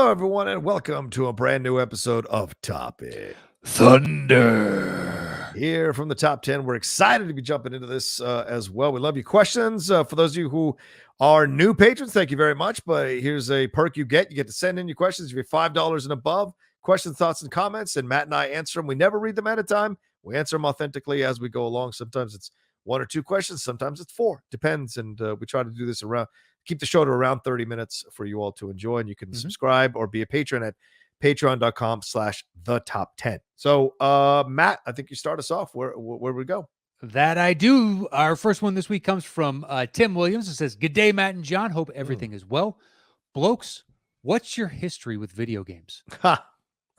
Hello, everyone, and welcome to a brand new episode of Topic Thunder. here from the top 10. We're excited to be jumping into this as well. We love your questions. For those of you who are new patrons, thank you very much. But here's a perk you get. You get to send in your questions if you're $5 and above. Questions, thoughts, and comments, and Matt and I answer them. We never read them at a time. We answer them authentically as we go along. Sometimes it's one or two questions. Sometimes it's four. Depends. And we try to do this around, keep the show to around 30 minutes for you all to enjoy. And you can subscribe or be a patron at patreon.com/the-top10. So, Matt, I think you start us off. Where we go? That I do. Our first one this week comes from Tim Williams. It says, "Good day, Matt and John. Hope everything is well. Blokes, what's your history with video games?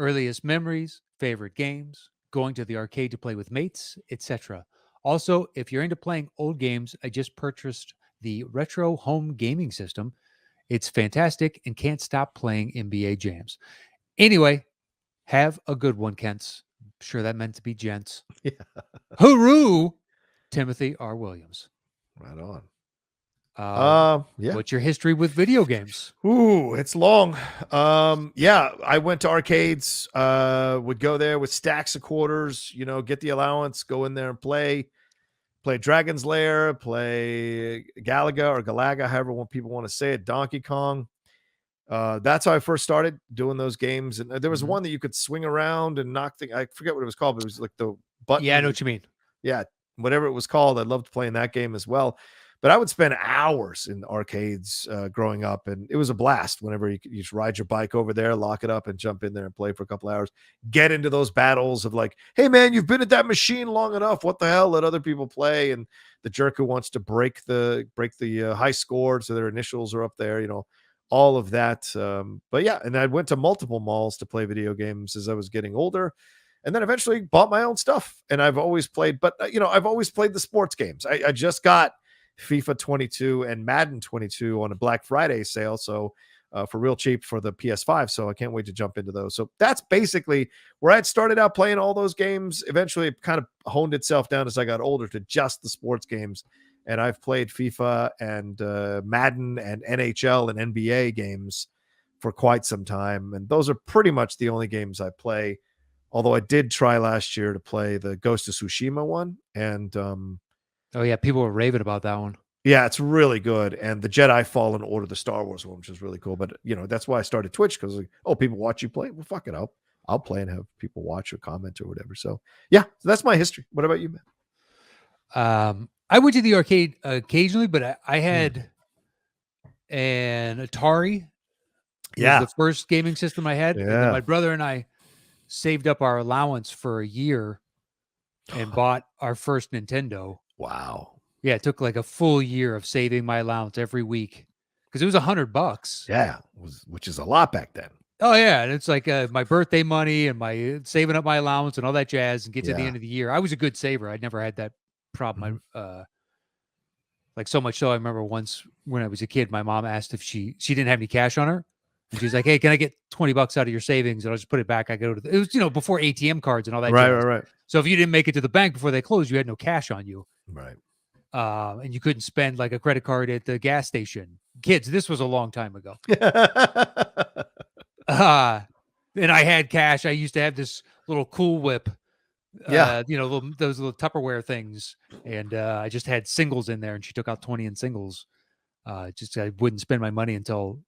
Earliest memories, favorite games, going to the arcade to play with mates, etc. Also, if you're into playing old games, I just purchased the Retro Home Gaming System. It's fantastic and can't stop playing NBA jams. Anyway, have a good one, Kents." I'm sure that meant to be gents. Yeah. Hooroo, Timothy R. Williams. Right on. Yeah. What's your history with video games? Ooh, it's long. Yeah, I went to arcades, would go there with stacks of quarters, get the allowance, go in there and play Dragon's Lair, play Galaga or Galaga, however people want to say it, Donkey Kong. That's how I first started doing those games. And there was one that you could swing around and knock I forget what it was called, but it was like the button. Yeah, I know what you mean. Yeah, whatever it was called. I loved playing that game as well. But I would spend hours in arcades growing up, and it was a blast whenever you just ride your bike over there, lock it up, and jump in there and play for a couple hours. Get into those battles of like, hey, man, you've been at that machine long enough. What the hell? Let other people play. And the jerk who wants to break the high score so their initials are up there, all of that. But yeah, and I went to multiple malls to play video games as I was getting older. And then eventually bought my own stuff. And I've always played, but I've always played the sports games. I just got FIFA 22 and Madden 22 on a Black Friday sale. So for real cheap for the PS5. So I can't wait to jump into those. So that's basically where I'd started out playing all those games. Eventually it kind of honed itself down as I got older to just the sports games. And I've played FIFA and Madden and NHL and NBA games for quite some time. And those are pretty much the only games I play. Although I did try last year to play the Ghost of Tsushima one. And oh, yeah, people were raving about that one. Yeah, it's really good. And the Jedi Fallen Order, the Star Wars one, which is really cool. But, that's why I started Twitch, because, people watch you play. Well, fuck it. I'll play and have people watch or comment or whatever. So, yeah, so that's my history. What about you, man? I went to the arcade occasionally, but I had an Atari. Yeah. The first gaming system I had. Yeah. And then my brother and I saved up our allowance for a year and bought our first Nintendo. Wow. Yeah, it took like a full year of saving my allowance every week because it was $100. Yeah, which is a lot back then. Oh, yeah. And it's like my birthday money and my saving up my allowance and all that jazz and get to the end of the year. I was a good saver. I'd never had that problem. Like so much so I remember once when I was a kid, my mom asked if she didn't have any cash on her. And she's like, hey, can I get $20 out of your savings? And I'll just put it back. I go to it was, before ATM cards and all that. Right. So if you didn't make it to the bank before they closed, you had no cash on you. Right. And you couldn't spend like a credit card at the gas station. Kids, this was a long time ago. And I had cash. I used to have this little Cool Whip. Those little Tupperware things. And I just had singles in there, and she took out 20 in singles. I wouldn't spend my money until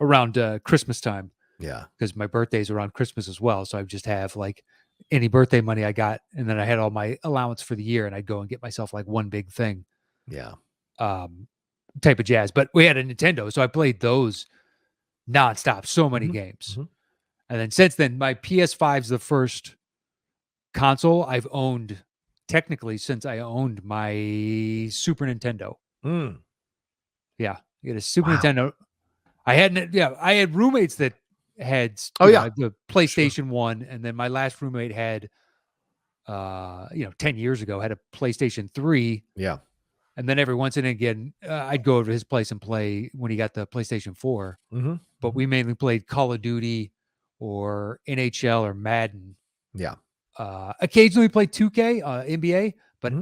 around Christmas time. Yeah. Because my birthday's around Christmas as well. So I would just have like any birthday money I got, and then I had all my allowance for the year, and I'd go and get myself like one big thing. Yeah. Type of jazz. But we had a Nintendo, so I played those nonstop, so many games. And then since then, my PS5's the first console I've owned technically since I owned my Super Nintendo. Yeah. I had a Super Nintendo. I had roommates that had the PlayStation 1, and then my last roommate had 10 years ago had a PlayStation 3. Yeah. And then every once and again I'd go over to his place and play when he got the PlayStation 4. But we mainly played Call of Duty or NHL or Madden. Yeah. Occasionally played 2K, NBA, but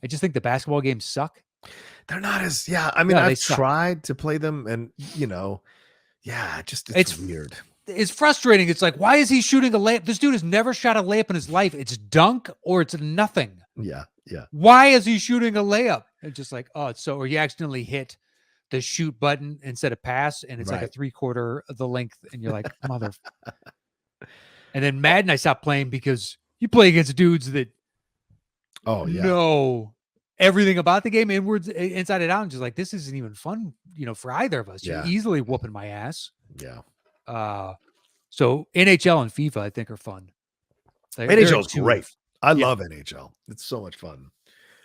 I just think the basketball games suck. They're not as I've tried to play them, and it's weird. is frustrating. It's like, why is he shooting a layup? This dude has never shot a layup in his life. It's dunk or it's nothing. Yeah. Why is he shooting a layup? It's just like, oh, it's so, or you accidentally hit the shoot button instead of pass, and it's like a 3/4 of the length, and you're like, mother. And then Madden, I stopped playing because you play against dudes that know everything about the game inside and out, and just like, this isn't even fun, for either of us. You're easily whooping my ass. Yeah. So NHL and FIFA, I think, are fun. NHL is great. I love NHL. It's so much fun.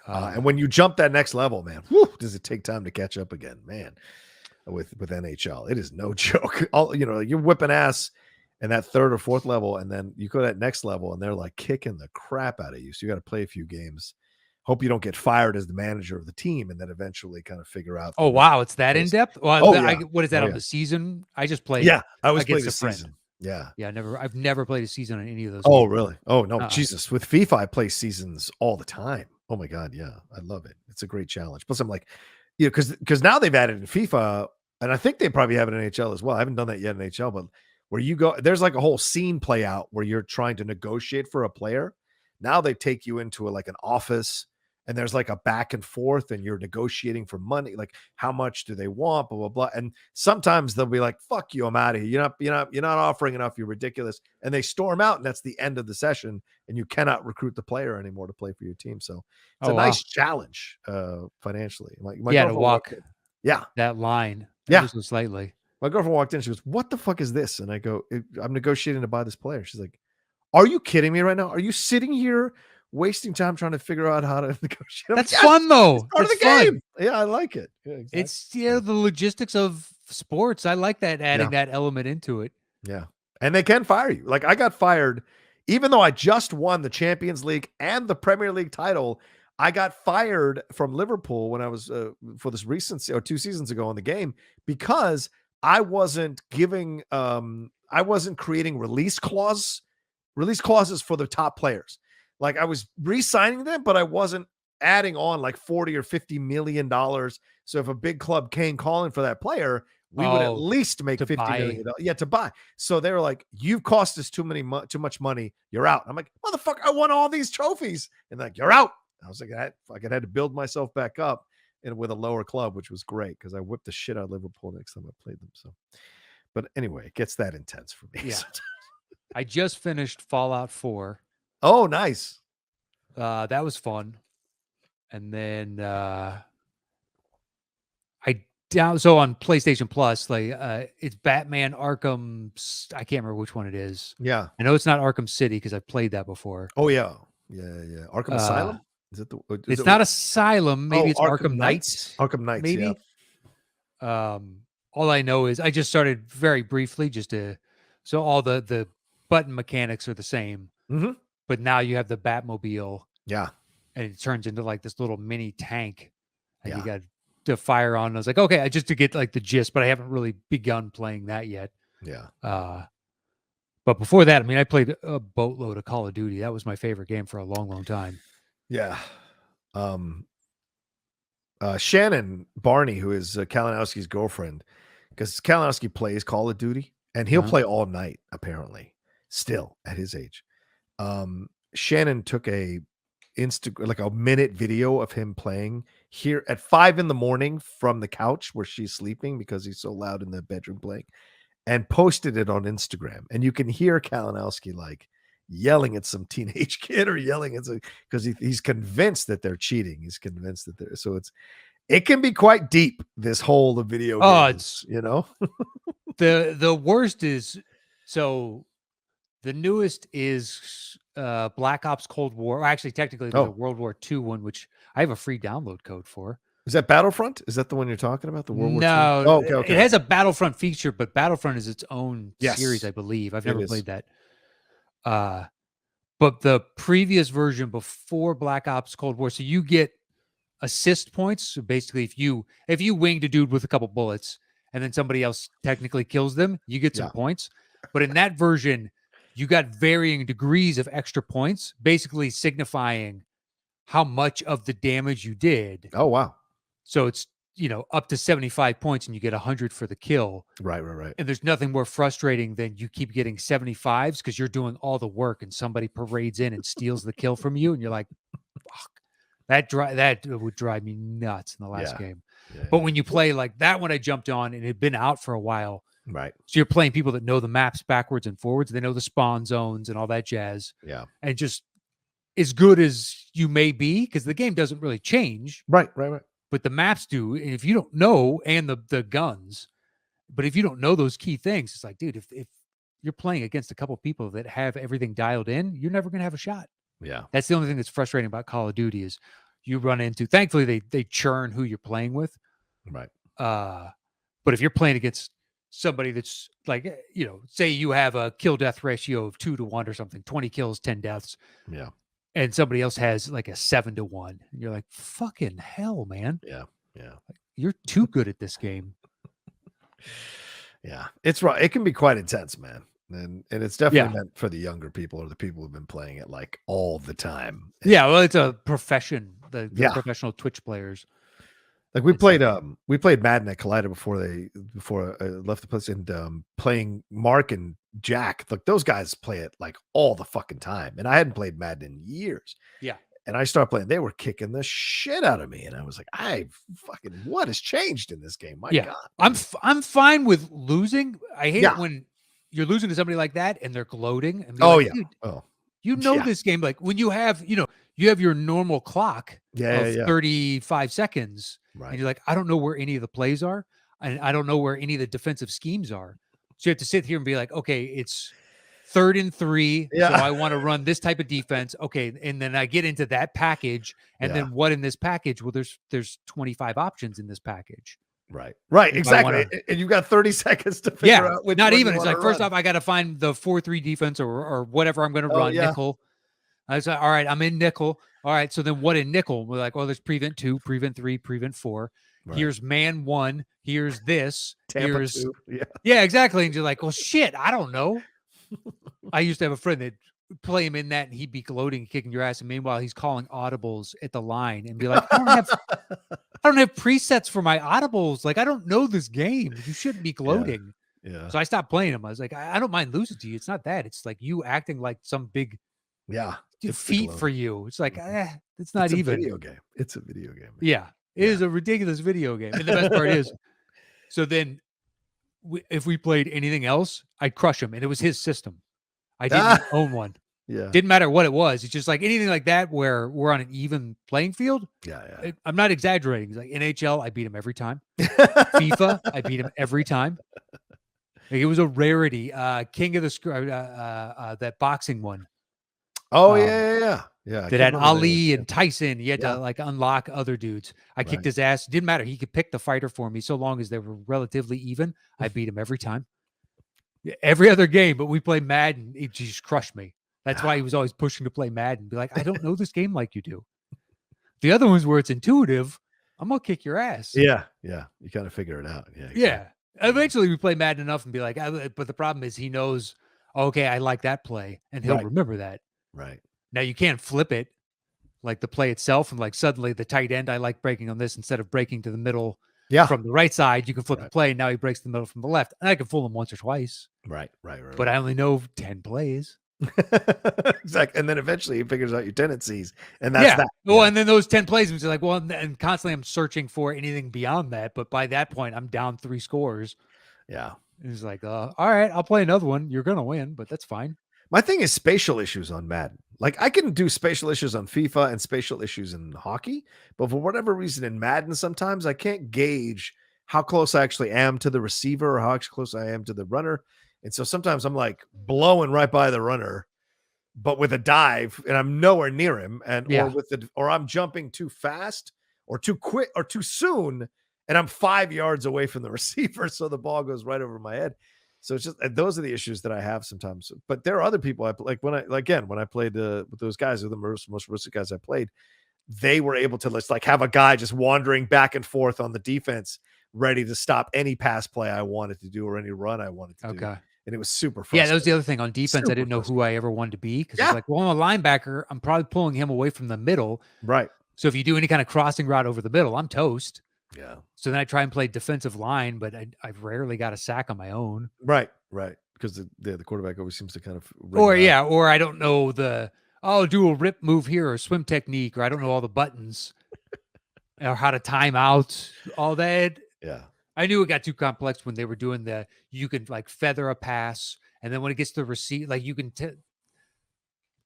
And when you jump that next level, man, does it take time to catch up again, man? With NHL, it is no joke. You're whipping ass in that third or fourth level, and then you go to that next level, and they're like kicking the crap out of you. So you got to play a few games. Hope you don't get fired as the manager of the team, and then eventually kind of figure out. Oh wow, it's that in depth. Well, what is that on the season? I just played. Yeah, I was playing the season. Yeah. I've never played a season on any of those. Oh, games. Really? Oh no, Jesus! With FIFA, I play seasons all the time. Oh my God, yeah, I love it. It's a great challenge. Plus, I'm like, because now they've added in FIFA, and I think they probably have it in NHL as well. I haven't done that yet in NHL, but where you go, there's like a whole scene play out where you're trying to negotiate for a player. Now they take you into like an office, and there's like a back and forth, and you're negotiating for money, like how much do they want, blah blah blah. And sometimes they'll be like, "Fuck you, I'm out of here. You're not offering enough. You're ridiculous." And they storm out, and that's the end of the session, and you cannot recruit the player anymore to play for your team. So it's a nice challenge financially. To walk that line, just so slightly. My girlfriend walked in. She goes, "What the fuck is this?" And I go, "I'm negotiating to buy this player." She's like, "Are you kidding me right now? Are you sitting here wasting time trying to figure out how to negotiate?" That's fun though. It's part of the game. Yeah, I like it. Yeah, exactly. It's the logistics of sports. I like that, adding that element into it. Yeah. And they can fire you. Like I got fired, even though I just won the Champions League and the Premier League title. I got fired from Liverpool when I was for this recent 2 seasons ago in the game because I wasn't creating release clauses for the top players. Like I was re-signing them, but I wasn't adding on like $40 or $50 million. So if a big club came calling for that player, we would at least make $50 million. Yeah, to buy. So they were like, "You've cost us too much money. You're out." I'm like, "Motherfucker, I won all these trophies." And like, "You're out." I was like, I had to build myself back up and with a lower club, which was great because I whipped the shit out of Liverpool next time I played them. So, but anyway, it gets that intense for me. Yeah. I just finished Fallout 4. Oh, nice. That was fun. And then so on PlayStation Plus, it's Batman Arkham. I can't remember which one it is. Yeah. I know it's not Arkham City because I've played that before. Oh yeah. Arkham Asylum? Is it it's not Asylum. Maybe it's Arkham Knights. Arkham Knights, maybe. Yeah. All I know is I just started very briefly so all the button mechanics are the same. Mm-hmm. But now you have the Batmobile. Yeah. And it turns into like this little mini tank. And you got to fire on. And I was like, okay, just to get like the gist, but I haven't really begun playing that yet. Yeah. But before that, I mean, I played a boatload of Call of Duty. That was my favorite game for a long, long time. Yeah. Shannon Barney, who is Kalinowski's girlfriend, because Kalinowski plays Call of Duty and he'll play all night, apparently, still at his age. Shannon took a minute video of him playing here at 5 a.m. from the couch where she's sleeping because he's so loud in the bedroom playing, and posted it on Instagram. And you can hear Kalinowski like yelling at some teenage kid or yelling at because he's convinced that they're cheating. He's convinced that they're it can be quite deep, this whole video games, the worst is the newest is Black Ops Cold War. Actually, technically, there's a World War II one, which I have a free download code for. Is that Battlefront? Is that the one you're talking about? The World War II? No, okay. It has a Battlefront feature, but Battlefront is its own series, I believe. I've never played that. But the previous version before Black Ops Cold War, so you get assist points. So basically, if you winged a dude with a couple bullets and then somebody else technically kills them, you get some points. But in that version, you got varying degrees of extra points, basically signifying how much of the damage you did. Oh, wow. So it's up to 75 points and you get 100 for the kill. Right. Right. And there's nothing more frustrating than you keep getting 75s because you're doing all the work and somebody parades in and steals the kill from you. And you're like, fuck, that would drive me nuts in the last game. Yeah, but when you play like that one, I jumped on and it had been out for a while. right. So you're playing people that know the maps backwards and forwards. They know the spawn zones and all that jazz. Yeah. And just as good as you may be, because the game doesn't really change. Right. Right. Right. But the maps do. And if you don't know, and the guns, but if you don't know those key things, it's like, dude, if you're playing against a couple people that have everything dialed in, you're never going to have a shot. Yeah. That's the only thing that's frustrating about Call of Duty is you run into, thankfully they churn who you're playing with. Right. But if you're playing against somebody that's like, say you have a kill death ratio of 2-1 or something, 20 kills, 10 deaths. Yeah. And somebody else has like a 7-1. And you're like, fucking hell, man. Yeah. Yeah. You're too good at this game. Yeah. It's right. It can be quite intense, man. And it's definitely meant for the younger people or the people who've been playing it like all the time. Yeah, well, it's a profession. The professional Twitch players. Like we played Madden at Collider before I left the place, and playing Mark and Jack. Like those guys play it like all the fucking time, and I hadn't played Madden in years. Yeah, and I started playing. They were kicking the shit out of me, and I was like, what has changed in this game? My God, I'm fine with losing. I hate it when you're losing to somebody like that and they're gloating. And this game, like when you have your normal clock of 35 seconds. Right. And you're like, I don't know where any of the plays are, and I don't know where any of the defensive schemes are. So you have to sit here and be like, okay, it's 3rd and 3. So I want to run this type of defense. Okay. And then I get into that package. And then what in this package? Well, there's 25 options in this package. Right. Right. Exactly. And you've got 30 seconds to figure out which not one even. you It's like, run. First off, I got to find the 4-3 defense or whatever I'm going to run. Nickel. I was like, all right, I'm in nickel. All right. So then what in nickel? We're like, oh, there's prevent 2, prevent 3, prevent 4. Right. Here's man 1. Here's this. Tampa 2. Yeah, exactly. And you're like, well, shit, I don't know. I used to have a friend that would play him in that, and he'd be gloating and kicking your ass. And meanwhile, he's calling audibles at the line and be like, I don't have presets for my audibles. Like, I don't know this game. You shouldn't be gloating. Yeah. So I stopped playing him. I was like, I don't mind losing to you. It's not that. It's like you acting like some big defeat for you. It's like, it's not even a video game. It's a video game. Yeah. It is a ridiculous video game. And the best part is, so then if we played anything else, I'd crush him. And it was his system. I didn't own one. Yeah. Didn't matter what it was. It's just like anything like that where we're on an even playing field. Yeah. I'm not exaggerating. It's like NHL, I beat him every time. FIFA, I beat him every time. Like, it was a rarity. King of the that boxing one. Oh, yeah. That had Ali and Tyson. You had to like unlock other dudes. I kicked his ass. It didn't matter. He could pick the fighter for me so long as they were relatively even. I beat him every time. Every other game, but we play Madden. He just crushed me. That's why he was always pushing to play Madden. Be like, I don't know this game like you do. The other ones where it's intuitive, I'm gonna kick your ass. Yeah. You kind of figure it out. Yeah. Yeah. Eventually, we play Madden enough and be like, but the problem is he knows. Okay, I like that play, and he'll remember that. Right. Now you can't flip it, like the play itself, and like suddenly the tight end, I like breaking on this instead of breaking to the middle. Yeah. From the right side, you can flip the play. Now he breaks the middle from the left, and I can fool him once or twice. Right. But I only know 10 plays. Exactly. And then eventually he figures out your tendencies, and that's that. Well, and then those 10 plays, it's like, well, and constantly I'm searching for anything beyond that. But by that point, I'm down 3 scores. Yeah. It's like, all right, I'll play another one. You're gonna win, but that's fine. My thing is spatial issues on Madden. Like, I can do spatial issues on FIFA and spatial issues in hockey, but for whatever reason in Madden, sometimes I can't gauge how close I actually am to the receiver or how close I am to the runner. And so sometimes I'm like blowing right by the runner, but with a dive, and I'm nowhere near him, or I'm jumping too fast or too quick or too soon, and I'm 5 yards away from the receiver, so the ball goes right over my head. So it's just, those are the issues that I have sometimes. But there are other people when I played with those guys, who the most recent guys I played, they were able to like have a guy just wandering back and forth on the defense, ready to stop any pass play I wanted to do or any run I wanted to do. And it was super frustrating. Yeah, that was the other thing on defense. I didn't know who I ever wanted to be, because it's like, well, I'm a linebacker. I'm probably pulling him away from the middle. Right. So if you do any kind of crossing route over the middle, I'm toast. Yeah. So then I try and play defensive line, but I've rarely got a sack on my own. Right. Because the quarterback always seems to kind of ring Or him out. or I don't know I'll do a rip move here or swim technique, or I don't know all the buttons or how to time out, all that. Yeah. I knew it got too complex when they were doing you can like feather a pass, and then when it gets to the receipt, like you can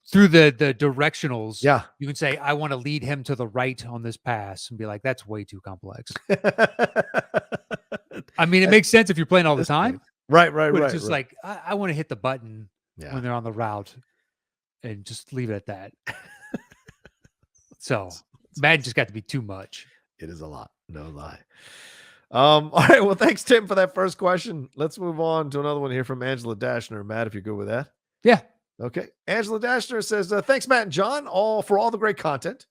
through the directionals, Yeah. you can say, I want to lead him to the right on this pass, and be like, that's way too complex. I mean, it makes sense if you're playing all the time. Right. But it's just like, I want to hit the button Yeah. when they're on the route and just leave it at that. So Madden just got to be too much. It is a lot. No lie. All right. Well, thanks, Tim, for that first question. Let's move on to another one here from Angela Dashner. Matt, if you're good with that. Yeah. Okay. Angela Dashner says, thanks, Matt and John, for all the great content.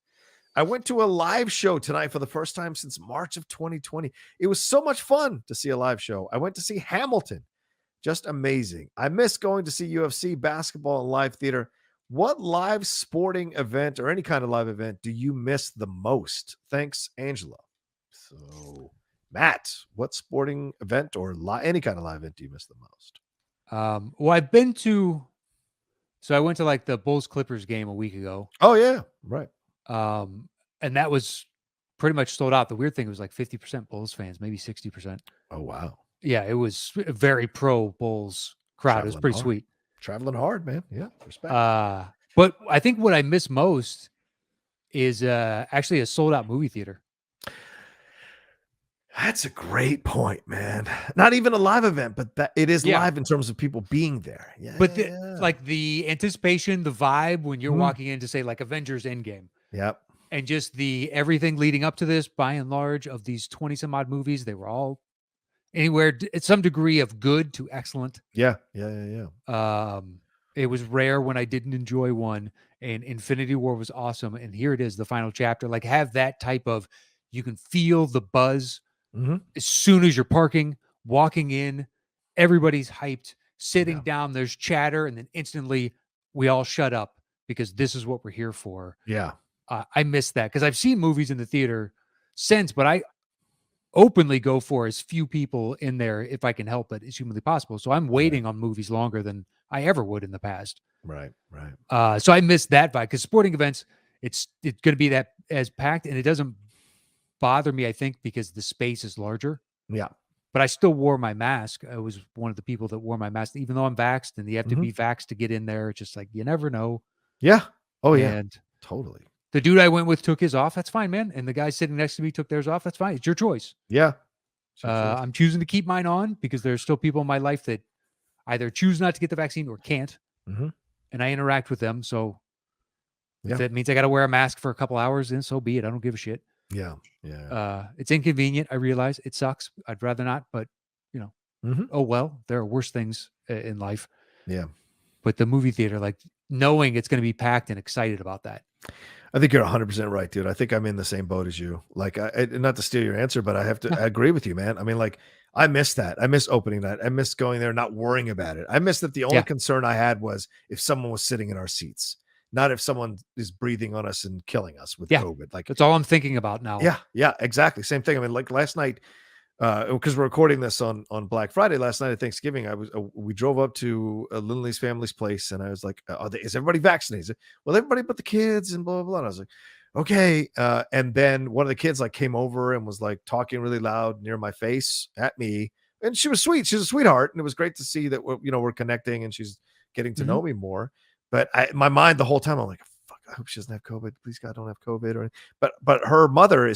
I went to a live show tonight for the first time since March of 2020. It was so much fun to see a live show. I went to see Hamilton. Just amazing. I miss going to see UFC, basketball, and live theater. What live sporting event or any kind of live event do you miss the most? Thanks, Angela. So, Matt, what sporting event or any kind of live event do you miss the most? Well, I've been to, so I went to like the Bulls Clippers game a week ago. Oh, yeah. Right. And that was pretty much sold out. The weird thing was like 50% Bulls fans, maybe 60%. Oh, wow. Yeah, it was a very pro Bulls crowd. It was pretty sweet. Traveling hard, man. Yeah, respect. But I think what I miss most is actually a sold out movie theater. That's a great point, man. Not even a live event, but that it is live in terms of people being there. Yeah. But like the anticipation, the vibe when you're walking in to say like Avengers Endgame. Yep. And just everything leading up to this, by and large, of these 20 some odd movies, they were all anywhere at some degree of good to excellent. Yeah. It was rare when I didn't enjoy one, and Infinity War was awesome. And here it is, the final chapter. Like, have that type of, you can feel the buzz as soon as you're walking in, everybody's hyped, sitting down, there's chatter, and then instantly we all shut up because this is what we're here for. Yeah. I miss that because I've seen movies in the theater since, but I openly go for as few people in there if I can help it as humanly possible. So I'm waiting on movies longer than I ever would in the past. Right. So I miss that vibe because sporting events, it's going to be that as packed, and it doesn't bother me, I think, because the space is larger. Yeah. But I still wore my mask. I was one of the people that wore my mask, even though I'm vaxxed, and you have to be vaxxed to get in there. It's just like, you never know. Yeah. Oh, yeah. And totally. The dude I went with took his off. That's fine, man. And the guy sitting next to me took theirs off. That's fine. It's your choice. Yeah. I'm choosing to keep mine on because there's still people in my life that either choose not to get the vaccine or can't. And I interact with them. So if that means I got to wear a mask for a couple hours, then so be it. I don't give a shit. Yeah. It's inconvenient. I realize it sucks. I'd rather not, but oh well, there are worse things in life. Yeah. But the movie theater, like knowing it's going to be packed and excited about that. I think you're 100% right, dude. I think I'm in the same boat as you. Like, not to steal your answer, but I have to I agree with you, man. I mean, like, I miss that. I miss opening that. I miss going there, not worrying about it. I miss that the only concern I had was if someone was sitting in our seats, not if someone is breathing on us and killing us with COVID. Like, that's all I'm thinking about now. Yeah, exactly. Same thing. I mean, like last night, because we're recording this on Black Friday, last night at Thanksgiving, we drove up to Lindley's family's place, and I was like, is everybody vaccinated? Well, everybody but the kids, and blah blah blah. And I was like, okay. And then one of the kids like came over and was like talking really loud near my face at me, and she was sweet. She's a sweetheart, and it was great to see that we're connecting, and she's getting to know me more. But my mind the whole time, I'm like, fuck, I hope she doesn't have COVID. Please God, don't have COVID. But her mother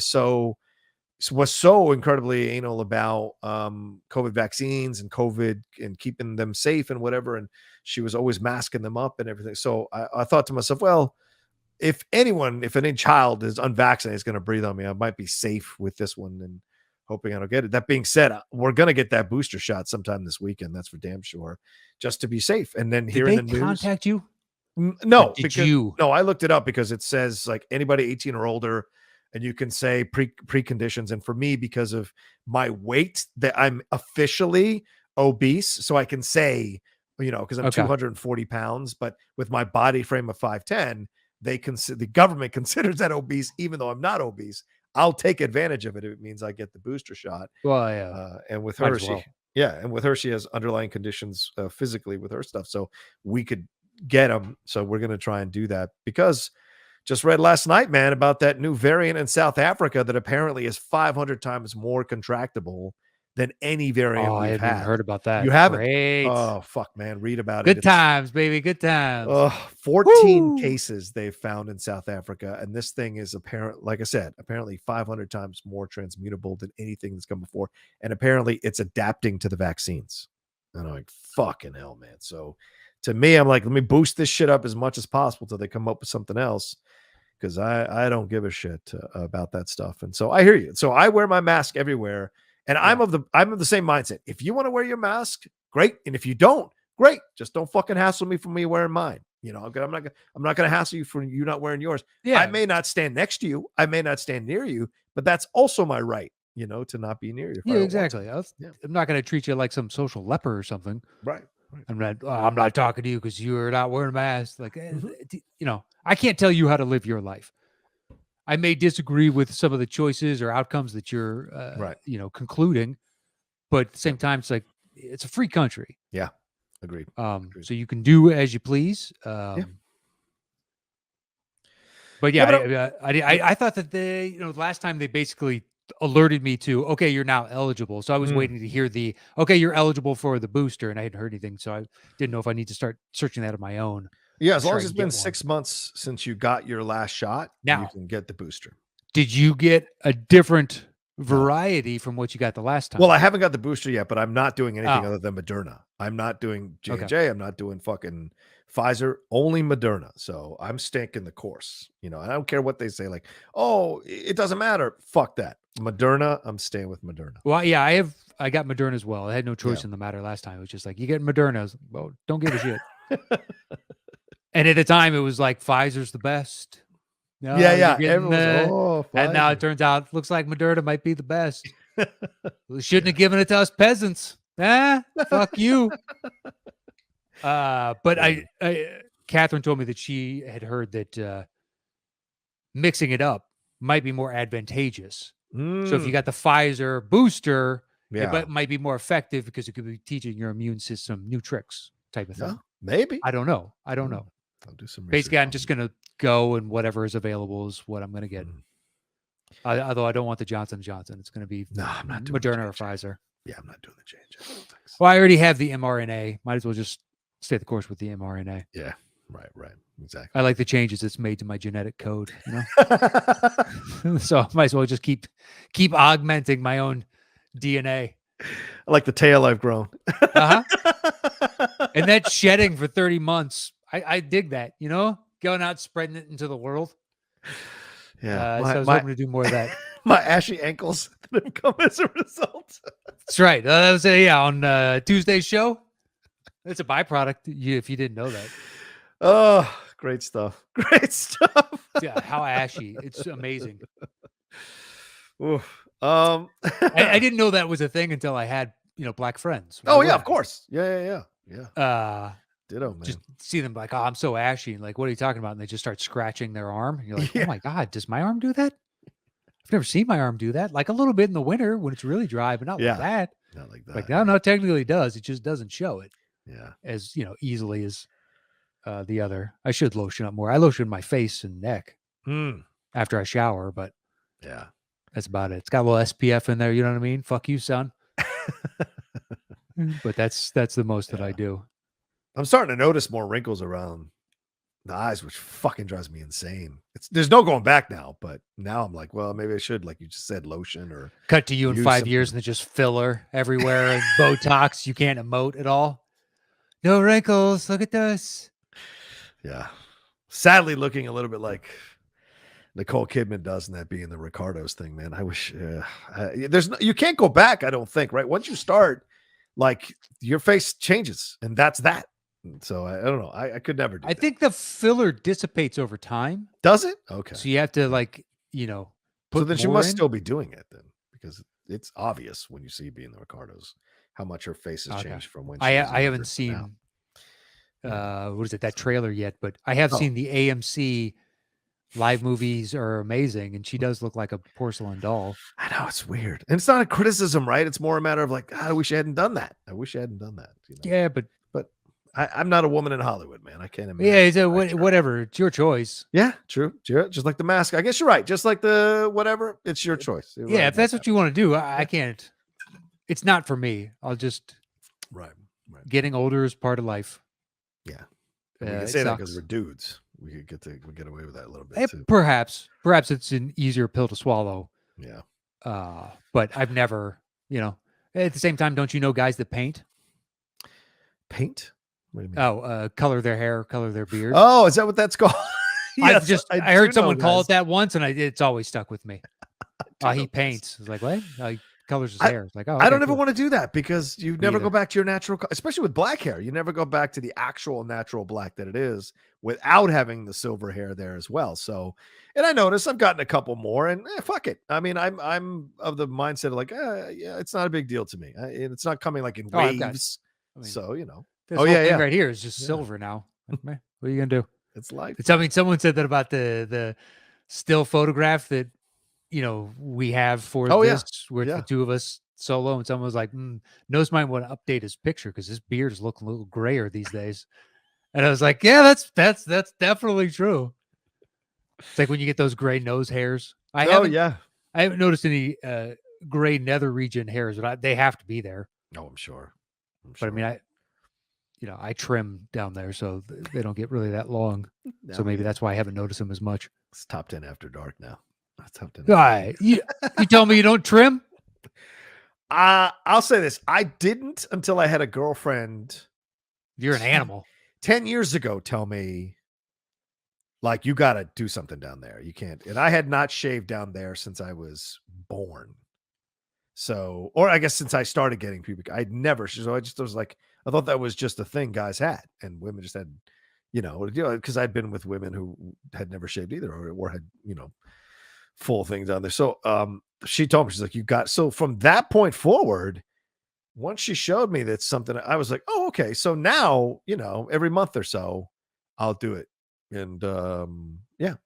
was so incredibly anal about COVID vaccines and COVID and keeping them safe and whatever. And she was always masking them up and everything. So I thought to myself, well, if any child is unvaccinated is going to breathe on me, I might be safe with this one and hoping I don't get it. That being said, we're going to get that booster shot sometime this weekend. That's for damn sure, just to be safe. And then here in the news, contact you? No, no, I looked it up because it says like anybody 18 or older, and you can say preconditions. And for me, because of my weight, that I'm officially obese, so I can say, because I'm 240 pounds, but with my body frame of 5'10", the government considers that obese, even though I'm not obese. I'll take advantage of it if it means I get the booster shot. Well, yeah. And with Might her, as well. she has underlying conditions physically with her stuff, so we could get them. So we're gonna try and do that because just read last night, man, about that new variant in South Africa that apparently is 500 times more contractable than any variant Oh, I we've haven't even had. heard about that. You haven't? Great. Oh, fuck, man. Read about it. Good times, baby. Good times. 14 Woo! cases they've found in South Africa. And this thing is like I said, apparently 500 times more transmutable than anything that's come before. And apparently it's adapting to the vaccines. And I'm like, fucking hell, man. So to me, I'm like, let me boost this shit up as much as possible till they come up with something else. Because I don't give a shit about that stuff. And so I hear you. So I wear my mask everywhere. And I'm of the same mindset. If you want to wear your mask, great. And if you don't, great. Just don't fucking hassle me for me wearing mine. You know, I'm not going to hassle you for you not wearing yours. Yeah. I may not stand next to you. I may not stand near you, but that's also my right, you know, to not be near you. Yeah, exactly. I'm not going to treat you like some social leper or something. Right. I'm not talking to you because you're not wearing a mask. Like, you know, I can't tell you how to live your life. I may disagree with some of the choices or outcomes that you're, you know, concluding, but at the same time, it's like it's a free country. Yeah, agreed. So you can do as you please. But yeah, I thought that last time they basically alerted me to, okay, you're now eligible. So I was waiting to hear okay, you're eligible for the booster, and I hadn't heard anything, so I didn't know if I need to start searching that on my own. Yeah, as long as it's been 6 months since you got your last shot, you can get the booster. Did you get a different variety from what you got the last time? Well, I haven't got the booster yet, but I'm not doing anything other than Moderna. I'm not doing J&J. Okay. I'm not doing fucking Pfizer, only Moderna. So I'm sticking the course, you know, and I don't care what they say. Like, oh, it doesn't matter. Fuck that. Moderna, I'm staying with Moderna. Well, yeah, I got Moderna as well. I had no choice in the matter last time. It was just like, you get Moderna. I was like, well, don't give a shit. And at the time, it was like Pfizer's the best. No, yeah. And now it turns out, looks like Moderna might be the best. We shouldn't have given it to us peasants. Fuck you. But Catherine told me that she had heard that mixing it up might be more advantageous. So if you got the Pfizer booster, it might be more effective because it could be teaching your immune system new tricks type of thing. Yeah, maybe. I don't know. I'll do some. Basically, I'm just going to go and whatever is available is what I'm going to get. Although I don't want the Johnson & Johnson. It's going to be I'm not doing Moderna or Pfizer. Yeah, I'm not doing the change. Well, I already have the mRNA. Might as well just stay the course with the mRNA. Yeah, right. Exactly. I like the changes it's made to my genetic code, you know? So I might as well just keep augmenting my own DNA. I like the tail I've grown. And that shedding for 30 months. I dig that, you know, going out, spreading it into the world. Yeah. So I was hoping to do more of that. My ashy ankles that have come as a result. That's right. That was on Tuesday's show. It's a byproduct if you didn't know that. Oh, great stuff. Yeah, how ashy. It's amazing. Oof. I didn't know that was a thing until I had, black friends. Oh, yeah, of course. Yeah. Ditto, man. Just see them like, oh, I'm so ashy. And like, what are you talking about? And they just start scratching their arm. And you're like, oh my God, does my arm do that? I've never seen my arm do that. Like a little bit in the winter when it's really dry, but not like that. Not like that. Like, no, technically it does. It just doesn't show it. Yeah. As, easily as the other. I should lotion up more. I lotion my face and neck after I shower, but yeah, that's about it. It's got a little SPF in there. You know what I mean? Fuck you, son. But that's the most that I do. I'm starting to notice more wrinkles around the eyes, which fucking drives me insane. There's no going back now, but now I'm like, well, maybe I should, like you just said, lotion or cut to you in 5 years and it's just filler everywhere and Botox. You can't emote at all. No wrinkles. Look at this. Yeah. Sadly looking a little bit like Nicole Kidman does in that Being the Ricardos thing, man. I wish you can't go back, I don't think, right? Once you start, like your face changes and that's that. So I don't know. I could never do I think the filler dissipates over time. Does it? Okay. So you have to put so then she must still be doing it then, because it's obvious when you see Being the Ricardos how much her face has changed from when she I haven't seen what is it, that trailer yet, but I have seen the AMC live movies are amazing, and she does look like a porcelain doll. I know, it's weird. And it's not a criticism, right? It's more a matter of like, "God, I wish I hadn't done that. I wish I hadn't done that." You know? Yeah, but But I'm not a woman in Hollywood, man. I can't imagine. yeah, it's I try. whatever. It's your choice. Yeah, true. Just like the mask. I guess you're right. Just like the whatever, it's your choice. You're Yeah, right if about that's what you want to do, I can't. It's not for me. I'll just that. Right. getting older is part of life. Yeah. And we It can say that because sucks. we're dudes. We get away with that a little bit Eh, too. perhaps it's an easier pill to swallow. Yeah. But I've never, at the same time, don't you know guys that paint? Paint? What do you mean? Oh, color their hair, color their beard. Oh, is that what that's called? Yes, I do heard know someone call guys. it that once, and it's always stuck with me. do know He guys. paints. It's like, what? He colors his hair. It's like, oh, I don't okay, ever cool. want to do that because you never go either. back to your natural, especially with black hair. You never go back to the actual natural black that it is without having the silver hair there as well. So, and I noticed I've gotten a couple more, and fuck it. I mean, I'm of the mindset of like, yeah, it's not a big deal to me. And it's not coming like in Oh, I've got- waves. I mean, So this oh whole yeah, thing yeah, right here is just Yeah. silver now. Like, man, what are you gonna do? it's life. I mean, someone said that about the still photograph that we have for Oh, yeah. this, where it's Yeah. the two of us solo, and someone was like, Nose might want to update his picture because his beard is looking a little grayer these days. And I was like, yeah, that's definitely true. It's like when you get those gray nose hairs. I haven't noticed any gray nether region hairs, but they have to be there. Oh, I'm sure. But I mean, I trim down there, so they don't get really that long. So maybe that's why I haven't noticed them as much. It's top 10 after dark now. That's top 10. Guy, you tell me you don't trim? I'll say this. I didn't until I had a girlfriend You're an animal. 10 years ago tell me, like, you got to do something down there. You can't. And I had not shaved down there since I was born. So, or I guess since I started getting pubic, I'd never. So I was like, I thought that was just a thing guys had, and women just had, because I'd been with women who had never shaved either, or had, full things on there. So, she told me, she's like, you got, so from that point forward, once she showed me that's something, I was like, oh, okay. So now, every month or so, I'll do it. And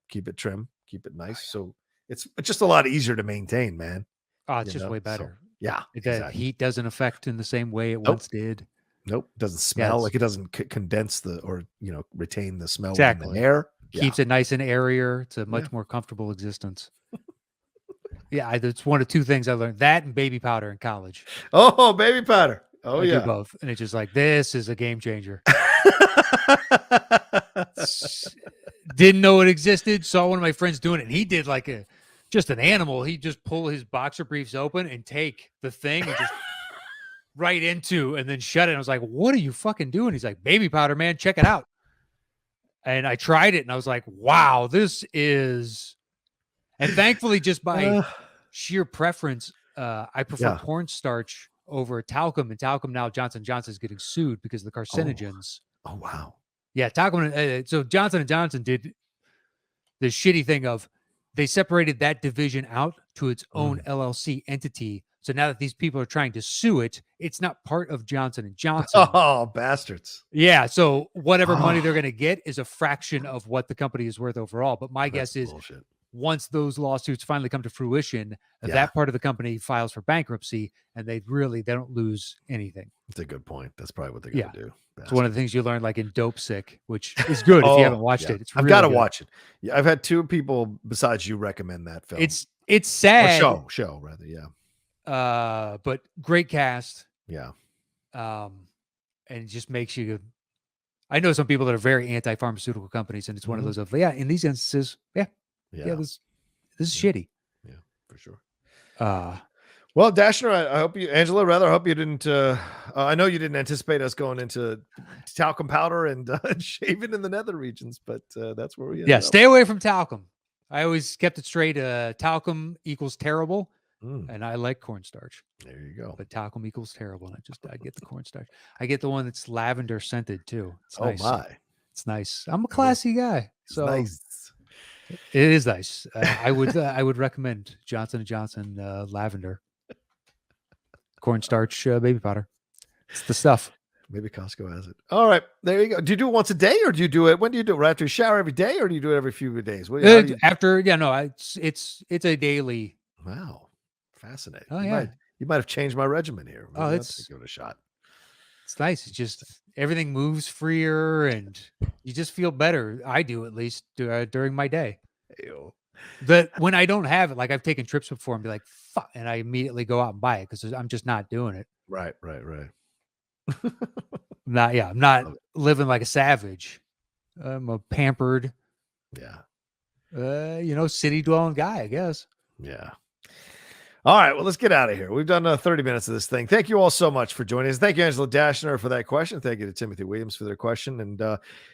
keep it trim, keep it nice. So it's just a lot easier to maintain, man. Oh, it's just way better. So, yeah. The Exactly. heat doesn't affect in the same way it once did. Nope. Doesn't smell like it doesn't condense retain the smell in the air. Keeps it nice and airier. It's a much more comfortable existence. Yeah, it's one of two things I learned: that and baby powder in college. Oh, baby powder. Oh, I yeah. do both, and it's just like, this is a game changer. Didn't know it existed. Saw one of my friends doing it, and he did like just an animal. He just pull his boxer briefs open and take the thing and just right into, and then shut it. I was like, what are you fucking doing? He's like, baby powder, man, check it out. And I tried it, and I was like, wow, this is. And thankfully, just by sheer preference, I prefer cornstarch over talcum. And talcum now, Johnson & Johnson is getting sued because of the carcinogens. Oh wow. Yeah, talcum. So Johnson & Johnson did the shitty thing of they separated that division out to its own LLC entity. So now that these people are trying to sue it, it's not part of Johnson & Johnson. Oh, bastards. Yeah, so whatever money they're going to get is a fraction of what the company is worth overall. But my guess is bullshit. Once those lawsuits finally come to fruition, that part of the company files for bankruptcy, and they don't lose anything. That's a good point. That's probably what they're going to do. It's one of the things you learn, like in Dope Sick, which is good if you haven't watched it. I've got to watch it. Yeah, I've had two people besides you recommend that film. It's sad. Or show rather, yeah. But great cast. Yeah. And it just makes you. I know some people that are very anti-pharmaceutical companies, and it's one of those in these instances, this is shitty. Yeah, for sure. Well, Dashner, I hope you, Angela, rather, I hope you didn't, I know you didn't anticipate us going into talcum powder and shaving in the nether regions, but that's where we ended up. Stay away from talcum. I always kept it straight. Talcum equals terrible, and I like cornstarch. There you go. But talcum equals terrible, and I get the cornstarch. I get the one that's lavender scented too. It's nice. My. It's nice. I'm a classy guy. So nice. It is nice. I would recommend Johnson & Johnson lavender cornstarch baby powder. It's the stuff. Maybe Costco has it. All right, there you go. Do you do it once a day, or do you do it? When do you do it? Right after you shower every day, or do you do it every few days? What, how do you... After, yeah, no, it's a daily. Wow, fascinating. Oh you yeah. might have changed my regimen here. Maybe Oh, I'll give it a shot. It's nice. It's just everything moves freer, and you just feel better. I do, at least during my day. Ew. That when I don't have it, like I've taken trips before and be like, fuck, and I immediately go out and buy it because I'm just not doing it. Right. I'm not living like a savage. I'm a pampered, city dwelling guy, I guess. Yeah. All right, well, let's get out of here. We've done 30 minutes of this thing. Thank you all so much for joining us. Thank you, Angela Dashner, for that question. Thank you to Timothy Williams for their question. And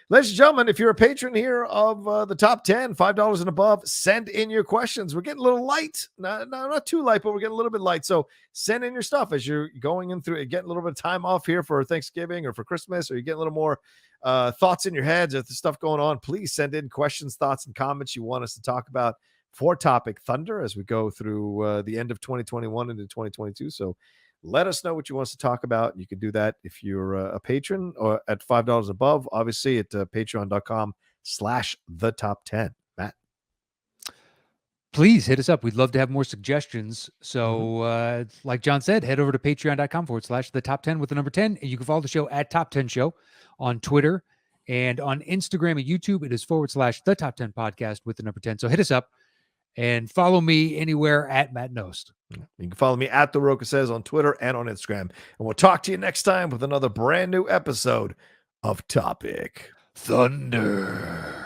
ladies and gentlemen, if you're a patron here of the top 10, $5 and above, send in your questions. We're getting a little light. Not too light, but we're getting a little bit light. So send in your stuff as you're going in through it. Getting a little bit of time off here for Thanksgiving or for Christmas, or you get a little more thoughts in your heads or the stuff going on. Please send in questions, thoughts, and comments you want us to talk about for Topic Thunder as we go through the end of 2021 into 2022. So let us know what you want us to talk about. You can do that if you're a patron or at $5 above, obviously at patreon.com/the-top10. Matt. Please hit us up. We'd love to have more suggestions. So like John said, head over to patreon.com/the-top10 with the number 10. And you can follow the show at Top 10 Show on Twitter and on Instagram and YouTube. It is /the-top10 podcast with the number 10. So hit us up. And follow me anywhere at Matt Nost. You can follow me at The Rocha Says on Twitter and on Instagram. And we'll talk to you next time with another brand new episode of Topic Thunder.